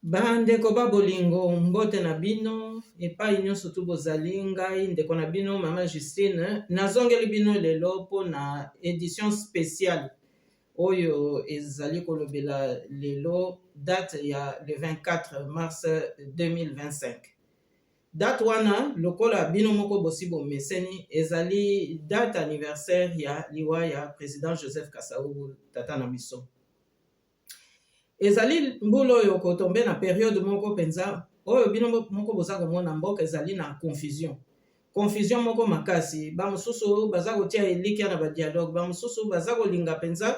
Bandeko babolingo mbote na bino epai nyonso tu bozali ngai ndeko na bino mama Justine nazongeli bino lelo mpo na édition spéciale oyo ezali kolobela lelo date ya le 24 mars 2025. Date wana lokola bino moko bosi bomeseni ezali date anniversaire ya liwa ya président Joseph Kasavubu tata na biso. Ezali mbula oyo kotombe na période moko penza oyo bino moko boza komona mboka ezali na confusion moko makasi bamosusu baza kotia elikia na badialogue bamosusu baza kolinga penza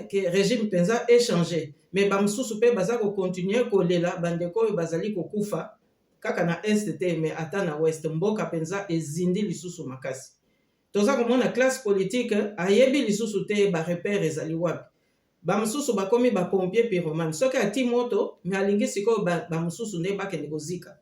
ke régime penza échanger mais bamosusu pe baza kocontinue kolela bandeko oyo bazali kokufa kaka na est te mais ata na ouest mboka penza ezindi lisusu makasi toza komona classe politique ayebi lisusu te ba repère ezali wapi bamususu bakomi ba pompier pyromane soki ati moto me alingi sikoyo bamususu nde bakende kozika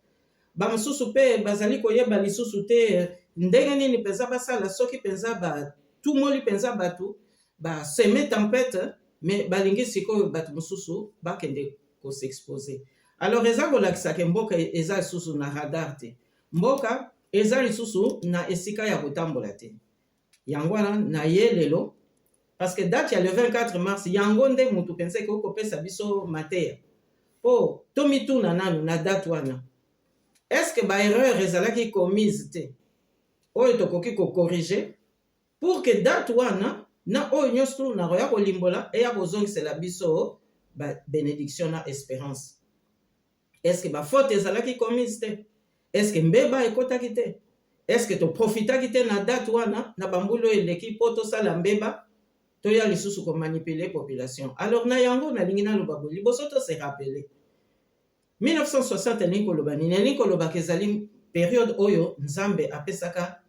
bamususu pe bazali koyeba lisusu te ndenge nini penza basala soki penza batumoli penza batu baseme tempête me balingi sikoyo batu mususu bakende kosexpose. Alors eza kolakisaka mboka eza lisusu na radar te mboka eza lisusu na esika ya kotambola te yango wana na ye lelo parce que date ya le 24 mars yango nde mutu pense ko kopesa biso mateya po tomituna nanu na date wana est-ce que ba erreur ezalaki commise te oyo tokoki ko corriger pour que date wana na oyo nyonso na roya kolimbola eya kozongisela biso ba bénédiction na espérance. Est-ce que ba faute ezalaki commise te? Est-ce que mbeba ekotaki te? Est-ce que to profitaki te na date wana na bambulo eleki po tosala mbeba toya lisusu ko manipuler population. Alors na yango na lingi na lobabo liboso to se rappeler 1960 ni koloba kezali période oyo Nzambe apesaka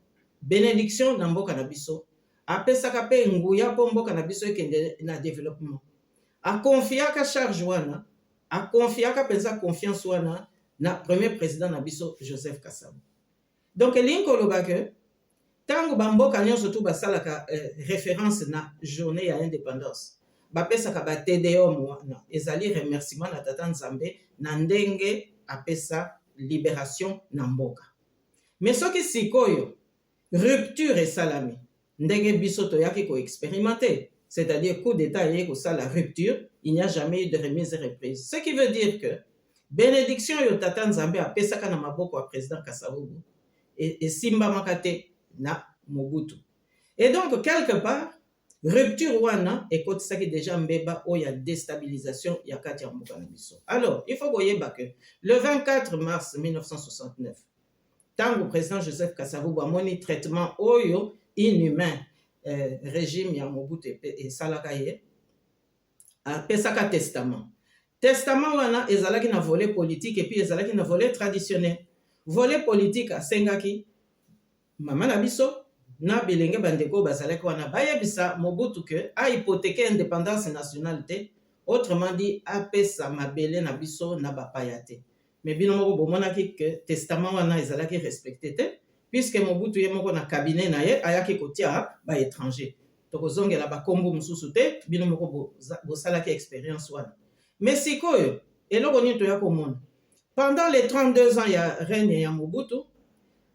bénédiction na mboka na biso apesaka pe nguya po mboka na biso ekende na développement a confiaka charge wana a confiaka penza confiance wana na premier président na biso Joseph Kasavubu. Donc lingi koloba ke tango bamboka nyonso tu basalaka référence na journée ya indépendance bapesaka ba TDOM wana ezali remerciement na tata Nzambe na ndenge apesa libération na mboka. Mais soki sikoyo rupture esalami ndenge biso toyaki ko expérimenter, c'est-à-dire coup d'état yé ko sala rupture, il n'y a jamais eu de remise et reprise. Ce qui veut dire que bénédiction yo tata Nzambe apesaka na maboko ya président Kasavubu et simba makate na Mobutu. Et donc, quelque part, rupture wana ekotisaki déjà mbeba o ya déstabilisation ya kati ya mboka na biso. Alors, il faut koyeba que le 24 mars 1969, tango président Joseph Kasavubu amoni traitement oyo inhumain régime ya Mobutu et salaka ye apesaka testament. Testament wana ezalaki na volet politique et puis ezalaki na volet traditionnel. Volet politique asengaki mama na biso na bilenge bandeko bazalaki wana bayebisa Mobutu ke a hypothéquer indépendance nationale te, autrement dit apesa mabele na biso na bapaya te. Mais bino moko bomonaki ke testament wana ezalaki respecté te puisque Mobutu ye moko na cabinet na ye ayaki kotia ba étranger tokozongela bakombo mususu te bino moko bosalaki expérience wana. Mais sikoyo eloko nini toya komona pendant les 32 ans ya règne ya Mobutu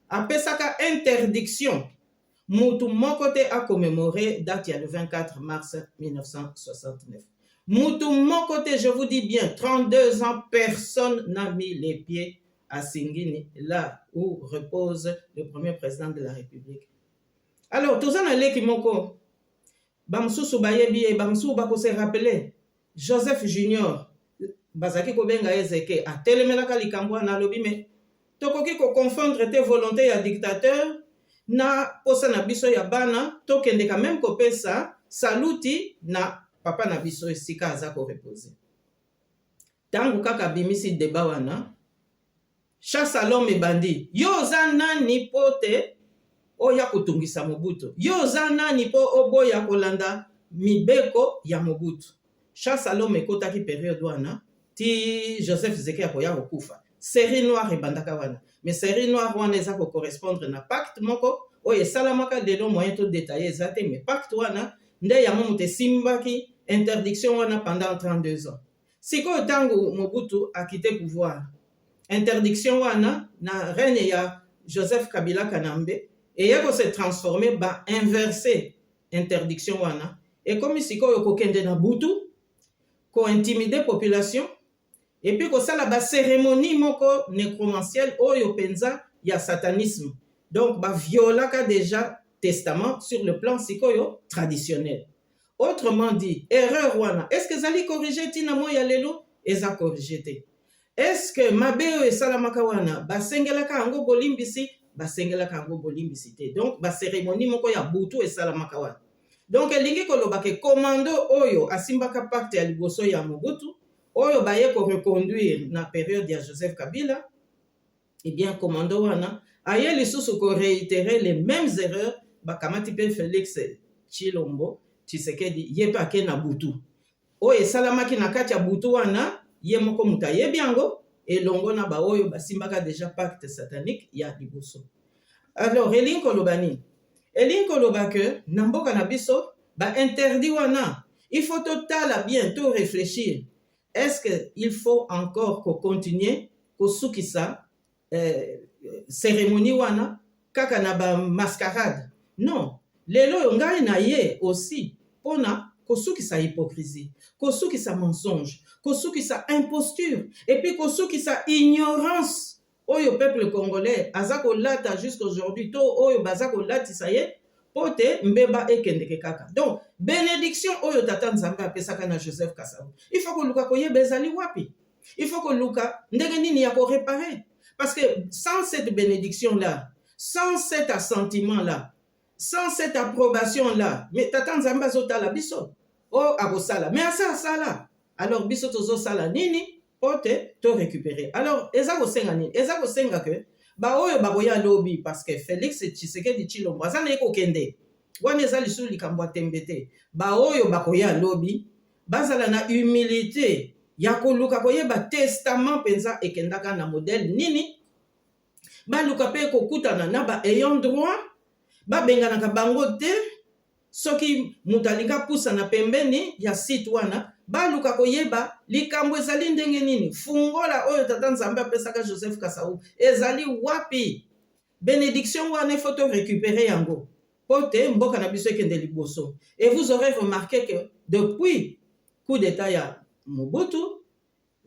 apesaka interdiction mutu moko te a commémoré date ya le 24 mars 1969. Mutu moko te, je vous dis bien, 32 ans, personne n'a mis les pieds à Singini, là où repose le premier président de la République. Alors, tous en allez qui moko, bamsusu bayebi et bamsusu bako se rappeler, Joseph Junior, bazaki kobenga ezeke, a telemelaka likambwa na lobi, mais tokoki ko confondre te volonté ya dictateur, na posa na biso ya bana tokende quand même kopesa saluti na papa na biso esika aza ko reposer. Tangu kaka bimisi débat wana chasse à l'homme et bandit yo za nani pote oya kutungisa Mobutu yo za nani po oboya kolanda mibeko ya Mobutu. Chasse à l'homme ekotaki période wana ti Joseph Zekia koya kokufa série noire ebandaka wana. Mais série noire wana eza ko correspondre na pacte moko oye salamaka lelo moyen to détailler ezate mais pacte wana nde ya momu te simbaki interdiction wana pendant 32 ans. sikoyo ntango Mobutu a quitté pouvoir, interdiction wana na règne ya Joseph Kabila Kanambe eye ko se transformer ba inverser interdiction wana et comme sikoyo kokende na butu ko intimider population et puis ko sala ba cérémonie moko nécromancielle oyo penza ya satanisme, donc ba violaka déjà testament sur le plan sikoyo traditionnel. Autrement dit, erreur wana, est-ce que zali corriger tina mo ya lelo eza corriger te? Est-ce que mabeyo esalamaka wana basengelaka yango bolimbisi basengelaka yango bolimbisi te? Donc ba cérémonie moko ya butu esalamaka wana. Donc elingi koloba ke commando oyo asimbaka pacte ya liboso ya Mobutu oyo baye ko reconduire na période ya Joseph Kabila, eh bien commando wana aye lisusu ko réitérer les mêmes erreurs bakamati pe Félix Tshilombo Tshisekedi yepa ke na butu oyo esalamaki na kati ya butu wana ye moko muta yebi yango elongo na ba oyo basimbaka déjà pacte satanique ya liboso. Alors elingi koloba nini? Elingi koloba ke na mboka na biso ba interdit wana il faut totala bientôt réfléchir. Est-ce qu'il faut encore qu'on continue kosukisa cérémonie wana kaka na ba mascarade? Non, lelo ngai na ye aussi pona kosukisa hypocrisie, kosukisa mensonge, kosukisa imposture et puis kosukisa ignorance oyo peuple congolais azako lata jusqu'aujourd'hui to oyo bazako latisa ye pote mbeba ekendeke kaka. Donc bénédiction oyo tata Nzambe apesaka na Joseph Kasavu, il faut que luka koyeba ezali wapi, il faut que luka ndenge nini ya ko réparer, parce que sans cette bénédiction là, sans cet assentiment là, sans cette approbation là, mais tata Nzambe azotala biso o akosala mais asa sala, alors biso tozo sala nini pote to récupérer. Alors eza kosenga nini? Eza kosenga que ba oyo bakoya lobby, parce que Félix Tshisekedi Tshilombo azana eko kende wana eza lisu likambo tembete, ba oyo bakoya lobby bazala na humilité ya koluka koyeba testament penza ekendaka na modèle nini, baluka pe kokutana na ba ayant droit babenganaka bango te, soki mutalinga pusa na pembeni ya site wana baluka koyeba likambo ezali ndenge nini, fungola oyo tata Nzambe apesaka Joseph Kasavu ezali wapi, bénédiction wana faut récupérer yango pote mboka na biso ekende liboso. Et vous aurez remarqué que depuis coup d'état ya Mobutu,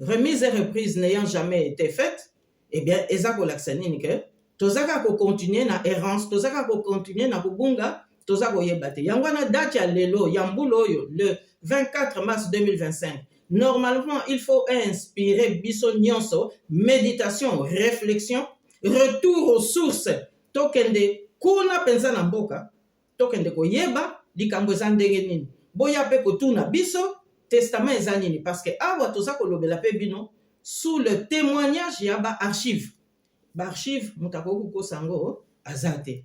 remise et reprise n'ayant jamais été faite, eh bien eza kolakisa nini ke tozaka ko continuer na errance, tozaka ko continuer na kubunga, tozaka koyeba te. Yango na date ya lelo ya mbula oyo le 24 mars 2025. Normalement, il faut inspirer biso nyonso, méditation, réflexion, retour aux sources. Tokende kuna penza na mboka, tokende koyeba likambo eza ndenge nini. Boya pe kotuna biso testament eza nini, parce que awa toza kolobela pe bino sous le témoignage ya ba archive. Ba archive mutako kosango azate.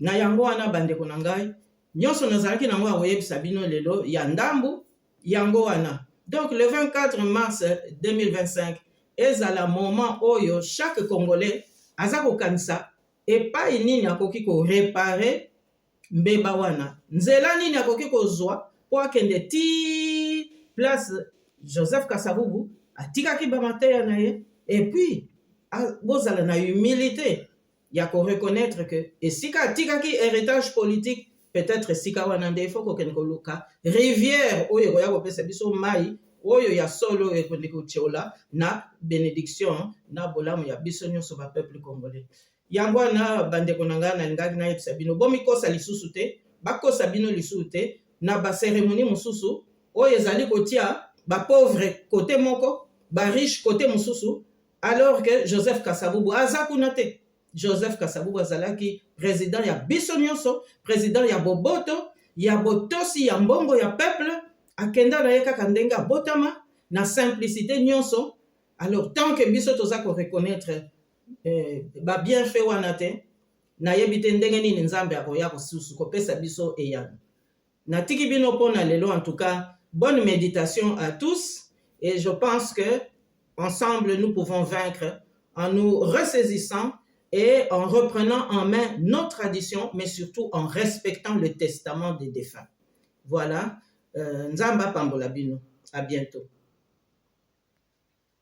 Na yango wana bandeko na ngai nyonso nazalaki nango akoyebisa bino lelo ya ndambu yango wana. Donc le 24 mars 2025 ezala moment oyo chaque Congolais aza kokanisa epai nini akoki ko réparer mbeba wana, nzela nini akoki kozwa po akende ti place Joseph Kasavubu atikaki bamateya na ye, et puis bozala na humilité ya ko reconnaître que esika atikaki héritage politique, peut-être esika wana nde faut kokende koluka rivière oyo koya kopesa biso mai oyo ya solo ekende kotiola na bénédiction na bolamu ya biso nyonso ba peuple congolais. Yango na bandeko na nga na ngaki na yebisa bino bomi kosa lisusu te, bakosa bino lisusu te na ba cérémonie mususu oyo ezali kotia ba pauvre côté moko, ba riche côté mususu, alors que Joseph Kasavubu aza kuna te. Joseph Kasavubu azalaki président ya biso nyonso, président ya boboto, ya botosi ya mbongo ya peuple, akenda na ye kaka ndenge abotama na simplicité nyonso. Alors tant que biso toza ko reconnaître ba bienfait wana te, na yebite ndenge nini Nzambe akoya kosusu kopesa biso eyano. Natiki bino pona lelo, en tout cas bonne méditation à tous, et je pense que ensemble nous pouvons vaincre en nous ressaisissant et en reprenant en main nos traditions, mais surtout en respectant le testament des défunts. Voilà, Nzamba Pambola Bino. À bientôt.